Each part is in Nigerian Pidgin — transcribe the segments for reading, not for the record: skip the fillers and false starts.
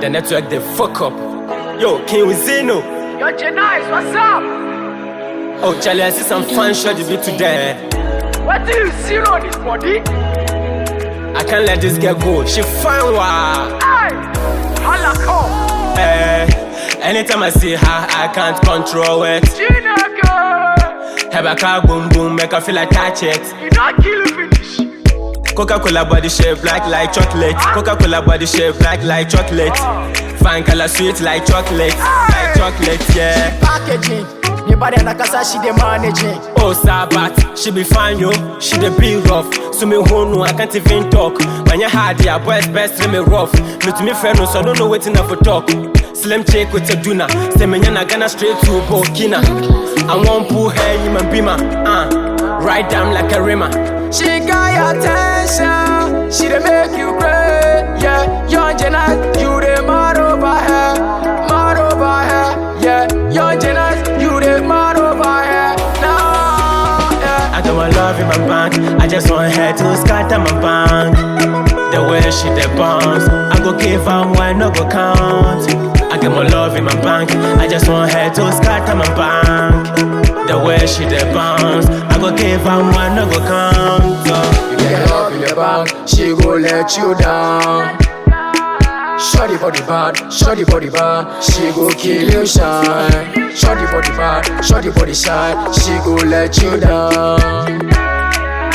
the network they fuck up. Yo, King Zeno. Yo, Janice, what's up? Oh, Charlie, I see some fun shot you be today. What do you see on this body? I can't let this girl go. She fine, wow. Hey, holla, come. Anytime I see her, I can't control it. Gina girl. Have a car boom boom, make her feel like touch it. You not kill finish. Coca-Cola body shape black like chocolate. Coca-Cola body shape black like chocolate. Fine color sweet like chocolate. Like chocolate, yeah. Packaging. Nobody nakasa she dey managing. Oh Sabat, she be fine yo, she dey be rough. So me who know I can't even talk. When you hard, your boys best me rough. Me to me friend so I don't know waiting for talk. Slim chick with a duna, say me na gonna straight to Burkina. I won't pull her in my beamer, ride down like a rimmer. She got your attention, she dey make you pray. Yeah, young Janet, you dey mad over her, yeah, young Janet, you dey mad over her. Nah, yeah. I got my love in my bank, I just want her to scatter my bank. The way she dey bounce, I go give her one, no go count. I got my love in my bank, I just want her to scatter my bank. The way she dey bounce, I go give her one, no go count. You get love in the bank, she go let you down. Shorty body bad, shorty body bad, she go kill you shine. Shorty body bad, shorty body shy, she go let you down.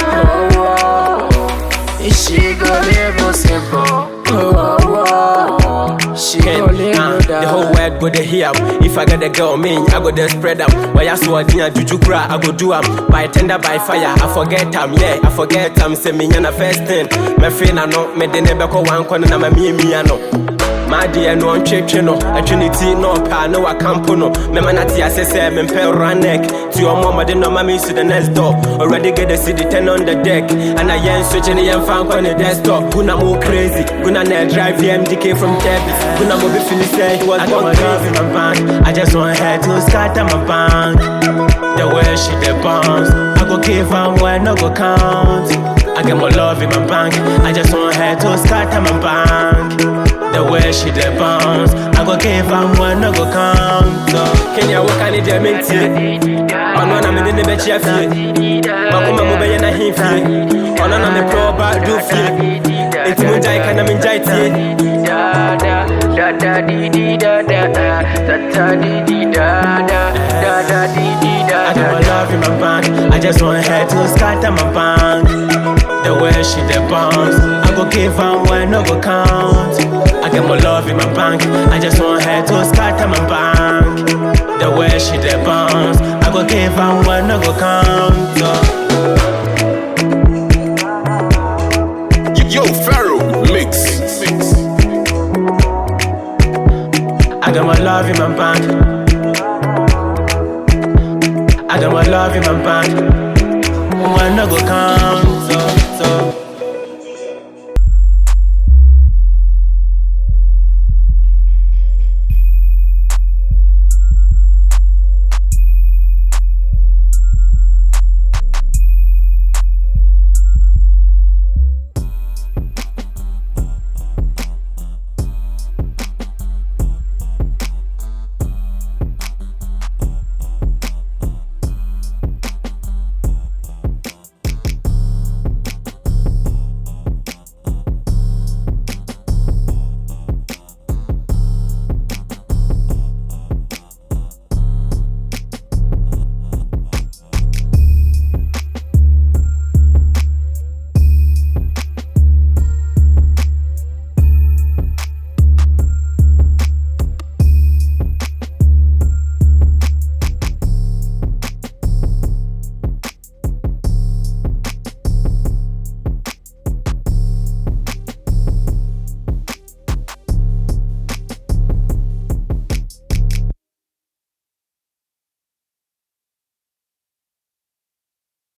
Oh, oh. She go live simple. Oh, oh. She go live down. The whole world go to hear. If I get the girl, me, I go to spread them. Why I saw dinner, juju cry, I go do am. By tender, by fire, I forget them, yeah, I forget them. Say me na first thing. My friend I know, me de never go one corner, na me I know. My dear, no, I'm checking no. A trinity, no, pa, no, I can't put no. Me manati, I say, me pay run neck. To your mama, they know mommy to the next door. Already get the city 10 on the deck. And I ain't switching the found on the desktop. Guna move crazy. Guna net drive the MDK from debit. Guna move finish say he was born crazy in my bank. I just want her to scatter my bank. The way she dey bounce, I go give her one, no go count. I get more love in my bank. I just want her to scatter my bank. The way she dey bounce, I go give her one, no go count. Kenya waka ni je minti, ono na me de be chia fie. Makoma mo be na himfie, ono na me proba do fie. Enti mo jai kana me jai tie. Da da di di da da da da di di da da da da di di da. I got my love in my bank, I just want her to scatter my bank. The way she dey bounce, I go give her one, no go count. I got my love in my bank, I just want her to scatter my bank. The way she dey bounce, I go give her one, no go count. Yo, Pharaoh, mix. I got my love in my bank. I got my love in my bank. One, no go count.